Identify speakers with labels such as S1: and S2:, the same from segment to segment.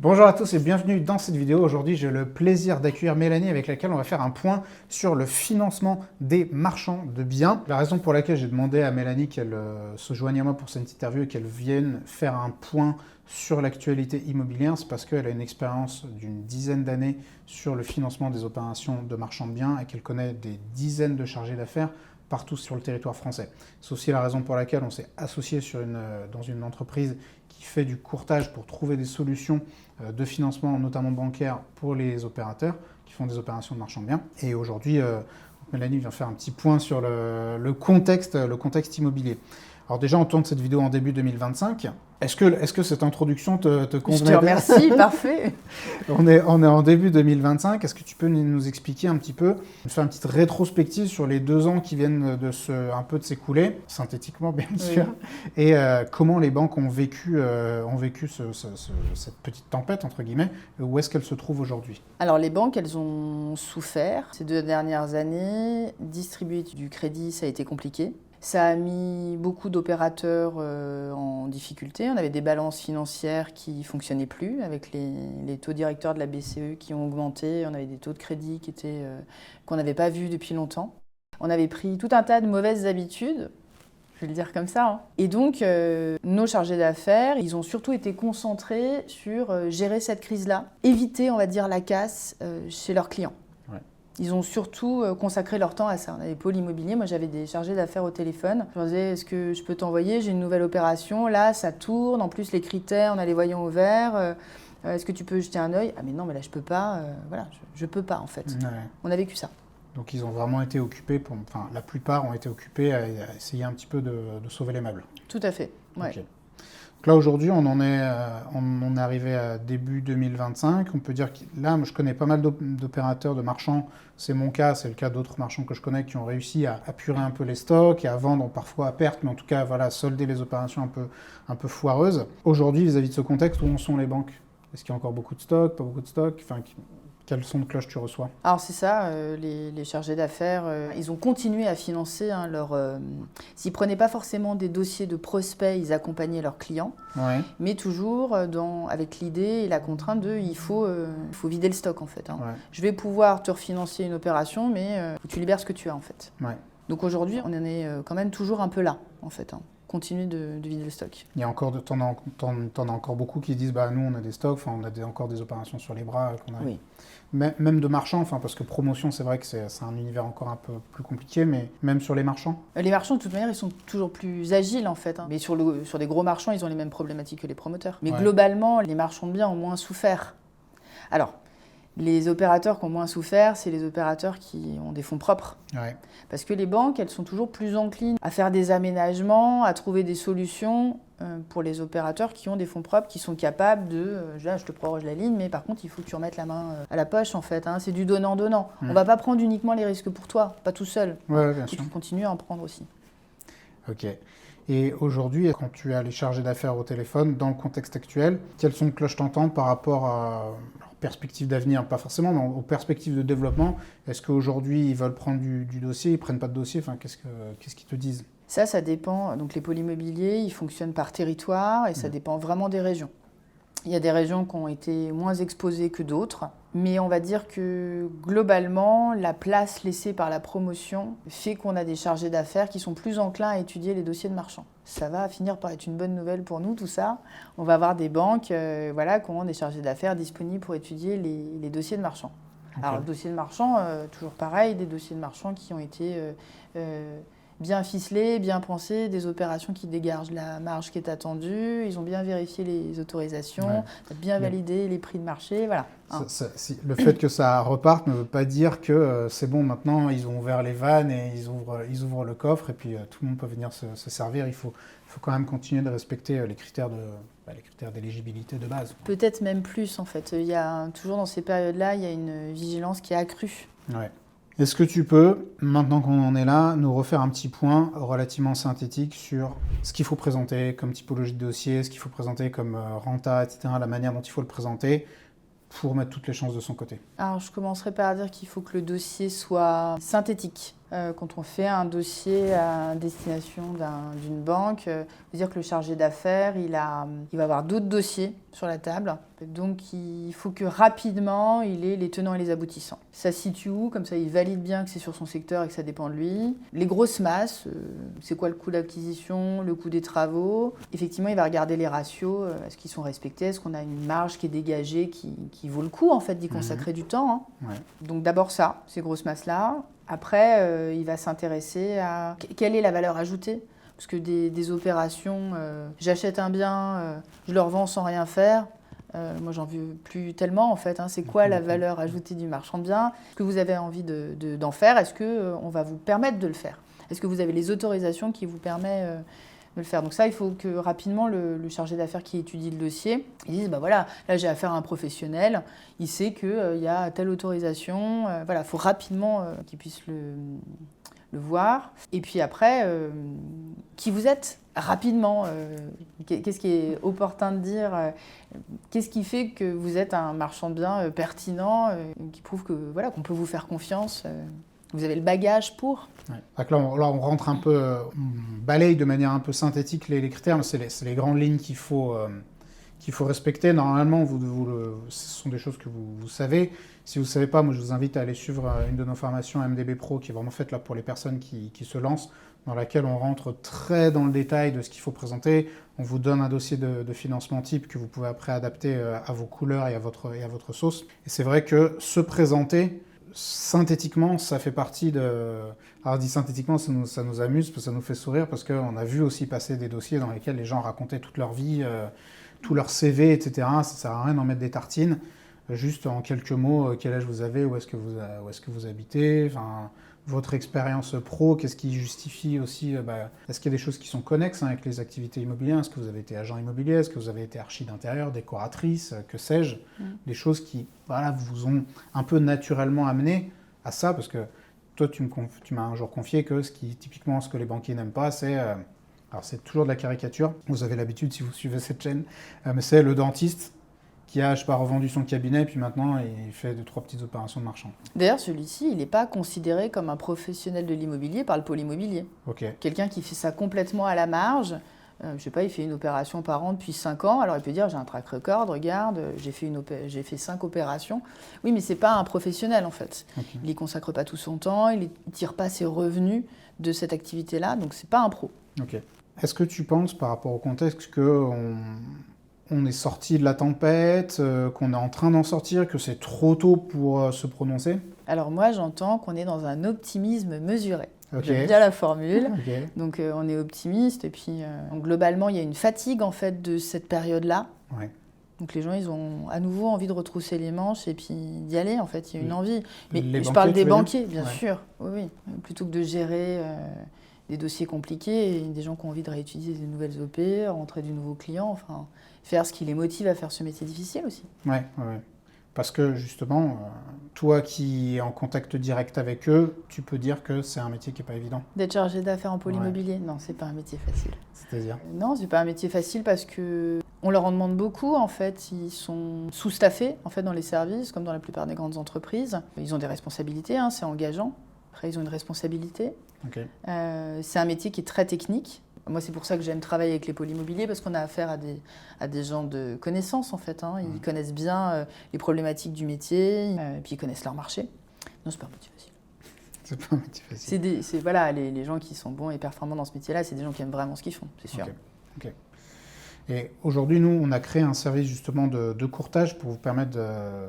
S1: Bonjour à tous et bienvenue dans cette vidéo. Aujourd'hui, j'ai le plaisir d'accueillir Mélanie avec laquelle on va faire un point sur le financement des marchands de biens. La raison pour laquelle j'ai demandé à Mélanie qu'elle se joigne à moi pour cette interview et qu'elle vienne faire un point sur l'actualité immobilière, c'est parce qu'elle a une expérience d'une dizaine d'années sur le financement des opérations de marchands de biens et qu'elle connaît des dizaines de chargés d'affaires partout sur le territoire français. C'est aussi la raison pour laquelle on s'est associé dans une entreprise qui fait du courtage pour trouver des solutions de financement, notamment bancaire, pour les opérateurs qui font des opérations de marchand de biens. Et aujourd'hui, Mélanie vient faire un petit point sur le contexte immobilier. Alors déjà, on tourne cette vidéo en début 2025. Est-ce que cette introduction te convenait?
S2: Je te remercie, parfait.
S1: On est en début 2025. Est-ce que tu peux nous expliquer un petit peu, faire une petite rétrospective sur les 2 ans qui viennent un peu de s'écouler, synthétiquement bien sûr, et comment les banques ont vécu cette petite tempête, entre guillemets, où est-ce qu'elles se trouvent aujourd'hui?
S2: Alors les banques, elles ont souffert ces 2 dernières années. Distribuer du crédit, ça a été compliqué. Ça a mis beaucoup d'opérateurs en difficulté. On avait des balances financières qui ne fonctionnaient plus avec les taux directeurs de la BCE qui ont augmenté. On avait des taux de crédit qu'on n'avait pas vus depuis longtemps. On avait pris tout un tas de mauvaises habitudes, je vais le dire comme ça. Et donc, nos chargés d'affaires, ils ont surtout été concentrés sur gérer cette crise-là, éviter, on va dire, la casse chez leurs clients. Ils ont surtout consacré leur temps à ça. On avait pôle immobilier, moi j'avais des chargés d'affaires au téléphone. Je leur disais, est-ce que je peux t'envoyer? J'ai une nouvelle opération, là ça tourne, en plus les critères, on a les voyants au vert. Est-ce que tu peux jeter un œil? Ah mais non, mais là je peux pas, voilà, je peux pas en fait. Ouais. On a vécu ça.
S1: Donc ils ont vraiment été occupés, la plupart ont été occupés à essayer un petit peu de sauver les meubles.
S2: Tout à fait, ouais.
S1: Okay. Là, aujourd'hui, on est arrivé à début 2025. On peut dire que là, je connais pas mal d'opérateurs, de marchands. C'est mon cas, c'est le cas d'autres marchands que je connais qui ont réussi à apurer un peu les stocks et à vendre parfois à perte, mais en tout cas, voilà, solder les opérations un peu foireuses. Aujourd'hui, vis-à-vis de ce contexte, où en sont les banques? Est-ce qu'il y a encore beaucoup de stocks, pas beaucoup de stocks? Quels sons de cloche tu reçois?
S2: Alors c'est ça, les chargés d'affaires, ils ont continué à financer s'ils ne prenaient pas forcément des dossiers de prospects, ils accompagnaient leurs clients, mais toujours avec l'idée et la contrainte il faut vider le stock en fait. Je vais pouvoir te refinancer une opération, mais faut que tu libères ce que tu as en fait. Donc aujourd'hui, on en est quand même toujours un peu là en fait. Continuer de vider le stock.
S1: Il y a encore t'en as encore beaucoup qui disent nous on a des stocks, on a encore des opérations sur les bras qu'on a.
S2: Oui.
S1: Même de marchands, parce que promotion c'est vrai que c'est un univers encore un peu plus compliqué, mais même sur les marchands.
S2: Les marchands de toute manière ils sont toujours plus agiles en fait, mais sur des gros marchands ils ont les mêmes problématiques que les promoteurs. Mais globalement les marchands de biens ont moins souffert. Alors les opérateurs qui ont moins souffert, c'est les opérateurs qui ont des fonds propres. Parce que les banques, elles sont toujours plus enclines à faire des aménagements, à trouver des solutions pour les opérateurs qui ont des fonds propres, qui sont capables je te proroge la ligne, mais par contre, il faut que tu remettes la main à la poche, en fait. C'est du donnant-donnant. On ne va pas prendre uniquement les risques pour toi, pas tout seul.
S1: Bien sûr.
S2: Tu continues à en prendre aussi.
S1: Ok. Et aujourd'hui, quand tu as les chargés d'affaires au téléphone, dans le contexte actuel, quels sont les cloches t'entendent par rapport à leurs perspectives d'avenir? Pas forcément, mais aux perspectives de développement. Est-ce qu'aujourd'hui, ils veulent prendre du dossier, ils ne prennent pas de dossier? Qu'est-ce qu'ils te disent?
S2: Ça dépend. Donc les pôles immobiliers, ils fonctionnent par territoire et ça dépend vraiment des régions. Il y a des régions qui ont été moins exposées que d'autres, mais on va dire que globalement, la place laissée par la promotion fait qu'on a des chargés d'affaires qui sont plus enclins à étudier les dossiers de marchands. Ça va finir par être une bonne nouvelle pour nous, tout ça. On va avoir des banques qui ont des chargés d'affaires disponibles pour étudier les dossiers de marchands. Okay. Alors, le dossier de marchand, toujours pareil, des dossiers de marchands qui ont été bien ficelés, bien pensés, des opérations qui dégagent la marge qui est attendue, ils ont bien vérifié les autorisations, bien validé les prix de marché, voilà.
S1: Le fait que ça reparte ne veut pas dire que c'est bon, maintenant ils ont ouvert les vannes et ils ouvrent le coffre et puis tout le monde peut venir se servir. Il faut quand même continuer de respecter les critères d'éligibilité de base.
S2: Peut-être même plus en fait. Toujours dans ces périodes-là, il y a une vigilance qui est accrue.
S1: Est-ce que tu peux, maintenant qu'on en est là, nous refaire un petit point relativement synthétique sur ce qu'il faut présenter comme typologie de dossier, ce qu'il faut présenter comme renta, etc., la manière dont il faut le présenter pour mettre toutes les chances de son côté?
S2: Alors, je commencerai par dire qu'il faut que le dossier soit synthétique. Quand on fait un dossier à destination d'une banque, faut dire que le chargé d'affaires, il va avoir d'autres dossiers sur la table. Donc il faut que rapidement, il ait les tenants et les aboutissants. Ça se situe où? Comme ça, il valide bien que c'est sur son secteur et que ça dépend de lui. Les grosses masses, c'est quoi le coût d'acquisition, le coût des travaux? Effectivement, il va regarder les ratios, est-ce qu'ils sont respectés? Est-ce qu'on a une marge qui est dégagée, qui vaut le coup en fait d'y consacrer du temps, hein.
S1: Ouais.
S2: Donc d'abord ça, ces grosses masses-là. Après, il va s'intéresser à quelle est la valeur ajoutée. Parce que des opérations, j'achète un bien, je le revends sans rien faire. Moi, j'en veux plus tellement, en fait. Hein. C'est quoi la valeur ajoutée du marchand de biens? Est-ce que vous avez envie d'en faire? Est-ce qu'on va vous permettre de le faire? Est-ce que vous avez les autorisations qui vous permettent de le faire? Donc ça, il faut que rapidement, le chargé d'affaires qui étudie le dossier, il dise, bah voilà, là, j'ai affaire à un professionnel, il sait qu'il y a telle autorisation. Voilà, il faut rapidement qu'il puisse le voir. Et puis après, qui vous êtes rapidement. Qu'est-ce qui est opportun de dire? Qu'est-ce qui fait que vous êtes un marchand de biens pertinent, qui prouve que voilà, qu'on peut vous faire confiance? Vous avez le bagage pour.
S1: Ouais. Donc là, on rentre un peu, on balaye de manière un peu synthétique les critères, mais c'est les grandes lignes qu'il faut respecter. Normalement, ce sont des choses que vous savez. Si vous ne savez pas, moi je vous invite à aller suivre une de nos formations MDB Pro qui est vraiment faite là pour les personnes qui se lancent, dans laquelle on rentre très dans le détail de ce qu'il faut présenter. On vous donne un dossier de financement type que vous pouvez après adapter à vos couleurs et à votre sauce. Et c'est vrai que se présenter synthétiquement, ça fait partie de... Alors, je dis synthétiquement, ça nous amuse, parce que ça nous fait sourire, parce qu'on a vu aussi passer des dossiers dans lesquels les gens racontaient toute leur vie, tout leur CV, etc. Ça ne sert à rien d'en mettre des tartines. Juste en quelques mots, quel âge vous avez, où est-ce que vous habitez, enfin, votre expérience pro, qu'est-ce qui justifie aussi, est-ce qu'il y a des choses qui sont connexes avec les activités immobilières? Est-ce que vous avez été agent immobilier? Est-ce que vous avez été archi d'intérieur, décoratrice, que sais-je? Des choses qui vous ont un peu naturellement amené à ça, parce que toi, tu m'as un jour confié que typiquement, ce que les banquiers n'aiment pas, c'est... alors, c'est toujours de la caricature, vous avez l'habitude si vous suivez cette chaîne, mais c'est le dentiste qui a, revendu son cabinet, puis maintenant, il fait 2-3 petites opérations de marchand.
S2: D'ailleurs, celui-ci, il n'est pas considéré comme un professionnel de l'immobilier par le pôle immobilier.
S1: Ok.
S2: Quelqu'un qui fait ça complètement à la marge, je ne sais pas, il fait une opération par an depuis 5 ans, alors il peut dire, j'ai un track record, regarde, j'ai fait 5 opérations. Oui, mais ce n'est pas un professionnel, en fait. Okay. Il n'y consacre pas tout son temps, il ne tire pas ses revenus de cette activité-là, donc ce n'est pas un pro.
S1: Ok. Est-ce que tu penses, par rapport au contexte, on est sorti de la tempête, qu'on est en train d'en sortir, que c'est trop tôt pour se prononcer?
S2: Alors moi, j'entends qu'on est dans un optimisme mesuré.
S1: Okay.
S2: J'aime bien la formule.
S1: Okay.
S2: Donc on est optimiste et puis donc, globalement, il y a une fatigue en fait de cette période-là.
S1: Ouais.
S2: Donc les gens, ils ont à nouveau envie de retrousser les manches et puis d'y aller en fait. Il y a une envie. Mais
S1: les
S2: je parle des banquiers,
S1: bien
S2: sûr. Oui. Plutôt que de gérer des dossiers compliqués et des gens qui ont envie de réutiliser des nouvelles OP, rentrer du nouveau client, enfin faire ce qui les motive à faire ce métier difficile aussi.
S1: Ouais. Parce que justement, toi qui es en contact direct avec eux, tu peux dire que c'est un métier qui n'est pas évident.
S2: D'être chargé d'affaires en pôle immobilier, non, c'est pas un métier facile.
S1: C'est-à-dire?
S2: Non, c'est pas un métier facile parce que on leur en demande beaucoup. En fait, ils sont sous-staffés en fait dans les services, comme dans la plupart des grandes entreprises. Ils ont des responsabilités, hein, c'est engageant. Après, ils ont une responsabilité.
S1: Okay.
S2: C'est un métier qui est très technique. Moi, c'est pour ça que j'aime travailler avec les pôles immobiliers, parce qu'on a affaire à des gens de connaissances, en fait. Hein. Ils connaissent bien les problématiques du métier, et puis ils connaissent leur marché. Non, c'est pas un métier facile.
S1: C'est pas un métier facile.
S2: Voilà, les gens qui sont bons et performants dans ce métier-là, c'est des gens qui aiment vraiment ce qu'ils font, c'est sûr.
S1: Okay. Et aujourd'hui, nous, on a créé un service justement de courtage pour vous permettre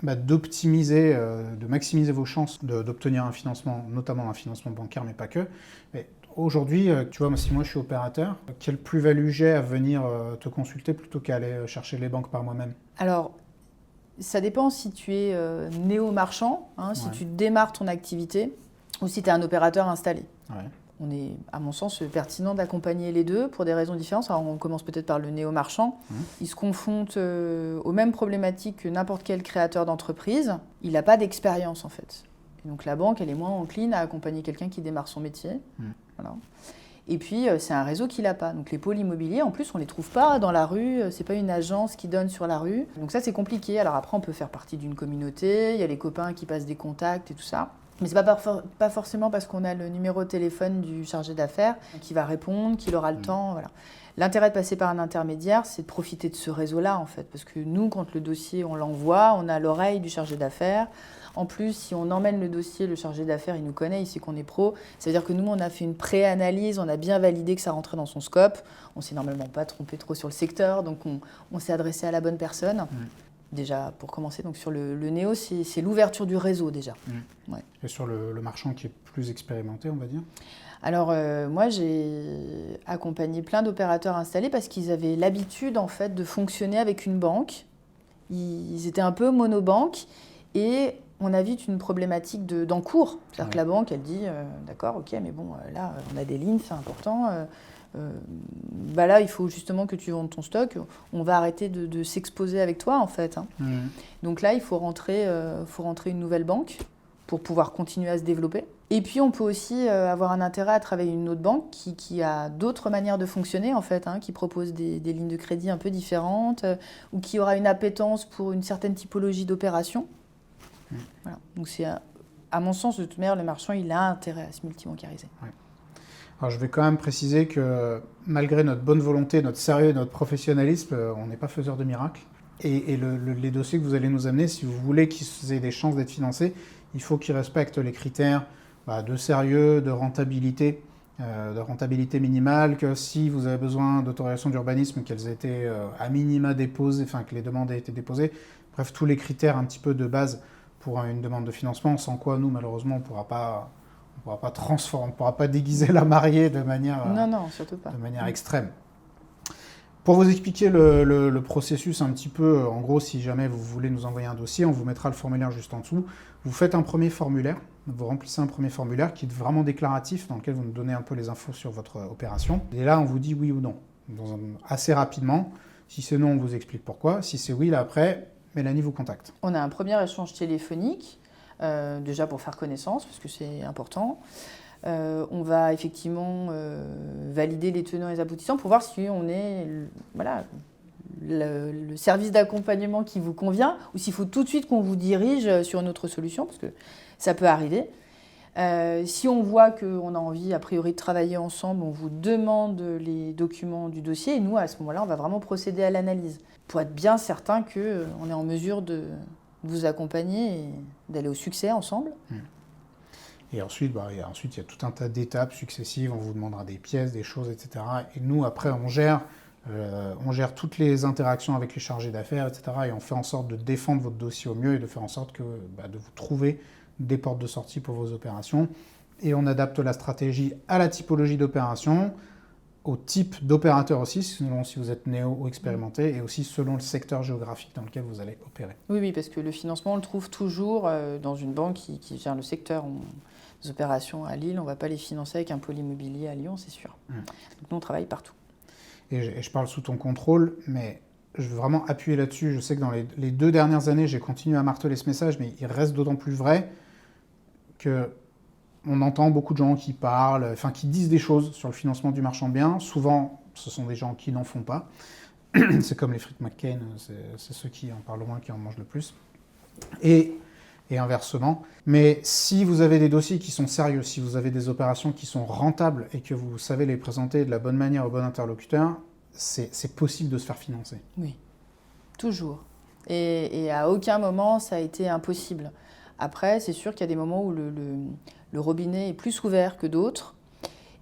S1: d'optimiser, de maximiser vos chances d'obtenir un financement, notamment un financement bancaire, mais pas que. Mais aujourd'hui, tu vois, si moi je suis opérateur, quelle plus-value j'ai à venir te consulter plutôt qu'à aller chercher les banques par moi-même?
S2: Alors, ça dépend si tu es néo-marchand, si tu démarres ton activité, ou si tu es un opérateur installé.
S1: Ouais.
S2: On est, à mon sens, pertinent d'accompagner les deux pour des raisons différentes. Alors, on commence peut-être par le néo-marchand. Il se confronte aux mêmes problématiques que n'importe quel créateur d'entreprise. Il n'a pas d'expérience, en fait. Et donc, la banque, elle est moins encline à accompagner quelqu'un qui démarre son métier. Voilà. Et puis, c'est un réseau qu'il n'a pas. Donc, les pôles immobiliers, en plus, on ne les trouve pas dans la rue. Ce n'est pas une agence qui donne sur la rue. Donc, ça, c'est compliqué. Alors, après, on peut faire partie d'une communauté. Il y a les copains qui passent des contacts et tout ça. Mais c'est pas forcément parce qu'on a le numéro de téléphone du chargé d'affaires qui va répondre, qu'il aura le temps. Voilà. L'intérêt de passer par un intermédiaire, c'est de profiter de ce réseau-là, en fait. Parce que nous, quand le dossier, on l'envoie, on a l'oreille du chargé d'affaires. En plus, si on emmène le dossier, le chargé d'affaires, il nous connaît, il sait qu'on est pro. Ça veut dire que nous, on a fait une pré-analyse, on a bien validé que ça rentrait dans son scope. On s'est normalement pas trompé trop sur le secteur, donc on s'est adressé à la bonne personne. Déjà, pour commencer, donc sur le Néo, c'est l'ouverture du réseau déjà. Ouais.
S1: Et sur le marchand qui est plus expérimenté, on va dire?
S2: Alors, moi, j'ai accompagné plein d'opérateurs installés parce qu'ils avaient l'habitude, en fait, de fonctionner avec une banque. Ils étaient un peu monobanques et on a vite une problématique d'encours. C'est-à-dire que la banque, elle dit, d'accord, ok, mais bon, là, on a des lignes, c'est important. Là, il faut justement que tu vendes ton stock. On va arrêter de s'exposer avec toi, en fait. Hein. Donc là, il faut rentrer une nouvelle banque pour pouvoir continuer à se développer. Et puis, on peut aussi avoir un intérêt à travailler une autre banque qui a d'autres manières de fonctionner, en fait, hein, qui propose des lignes de crédit un peu différentes ou qui aura une appétence pour une certaine typologie d'opération. Voilà. Donc, c'est, à mon sens, de toute manière, le marchand, il a intérêt à se multibancariser.
S1: Ouais. Alors, je vais quand même préciser que malgré notre bonne volonté, notre sérieux et notre professionnalisme, on n'est pas faiseur de miracles. Et les dossiers que vous allez nous amener, si vous voulez qu'ils aient des chances d'être financés, il faut qu'ils respectent les critères de sérieux, de rentabilité minimale, que si vous avez besoin d'autorisation d'urbanisme, qu'elles aient été à minima déposées, enfin que les demandes aient été déposées. Bref, tous les critères un petit peu de base pour une demande de financement, sans quoi nous, malheureusement, on ne pourra pas transformer, on ne pourra pas déguiser la mariée de manière,
S2: non, surtout pas.
S1: De manière extrême. Pour vous expliquer le processus un petit peu, en gros, si jamais vous voulez nous envoyer un dossier, on vous mettra le formulaire juste en dessous. Vous faites un premier formulaire, vous remplissez un premier formulaire qui est vraiment déclaratif, dans lequel vous nous donnez un peu les infos sur votre opération. Et là, on vous dit oui ou non, assez rapidement. Si c'est non, on vous explique pourquoi. Si c'est oui, là après, Mélanie vous contacte.
S2: On a un premier échange téléphonique, déjà pour faire connaissance, parce que c'est important. On va effectivement valider les tenants et les aboutissants pour voir si on est le service d'accompagnement qui vous convient ou s'il faut tout de suite qu'on vous dirige sur une autre solution, parce que ça peut arriver. Si on voit qu'on a envie, a priori, de travailler ensemble, on vous demande les documents du dossier et nous, à ce moment-là, on va vraiment procéder à l'analyse pour être bien certain qu'on est en mesure de vous accompagner et d'aller au succès ensemble.
S1: Et ensuite, il y a tout un tas d'étapes successives. On vous demandera des pièces, des choses, etc. Et nous, après, on gère toutes les interactions avec les chargés d'affaires, etc. Et on fait en sorte de défendre votre dossier au mieux et de faire en sorte de vous trouver des portes de sortie pour vos opérations. Et on adapte la stratégie à la typologie d'opération, au type d'opérateur aussi, selon si vous êtes néo ou expérimenté, et aussi selon le secteur géographique dans lequel vous allez opérer.
S2: Oui, parce que le financement, on le trouve toujours dans une banque qui gère le secteur. Les opérations à Lille, on ne va pas les financer avec un pôle immobilier à Lyon, c'est sûr. Donc nous, on travaille partout.
S1: Et je parle sous ton contrôle, mais je veux vraiment appuyer là-dessus. Je sais que dans les 2 dernières années, j'ai continué à marteler ce message, mais il reste d'autant plus vrai qu'on entend beaucoup de gens qui parlent, qui disent des choses sur le financement du marchand de biens. Souvent, ce sont des gens qui n'en font pas. C'est comme les frites McCain, c'est ceux qui en parlent le moins qui en mangent le plus. Et inversement. Mais si vous avez des dossiers qui sont sérieux, si vous avez des opérations qui sont rentables et que vous savez les présenter de la bonne manière au bon interlocuteur, c'est possible de se faire financer.
S2: Oui, toujours. Et à aucun moment, ça a été impossible. Après, c'est sûr qu'il y a des moments où le robinet est plus ouvert que d'autres.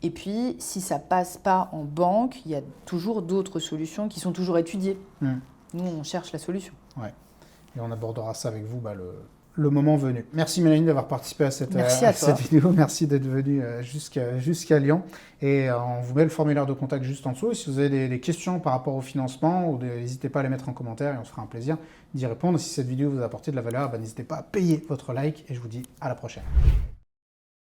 S2: Et puis, si ça ne passe pas en banque, il y a toujours d'autres solutions qui sont toujours étudiées. Nous, on cherche la solution.
S1: Ouais. Et on abordera ça avec vous le moment venu. Merci Mélanie d'avoir participé à cette vidéo. Merci d'être venue jusqu'à Lyon. Et on vous met le formulaire de contact juste en dessous. Et si vous avez des questions par rapport au financement, n'hésitez pas à les mettre en commentaire et on se fera un plaisir d'y répondre. Si cette vidéo vous a apporté de la valeur, n'hésitez pas à payer votre like et je vous dis à la prochaine.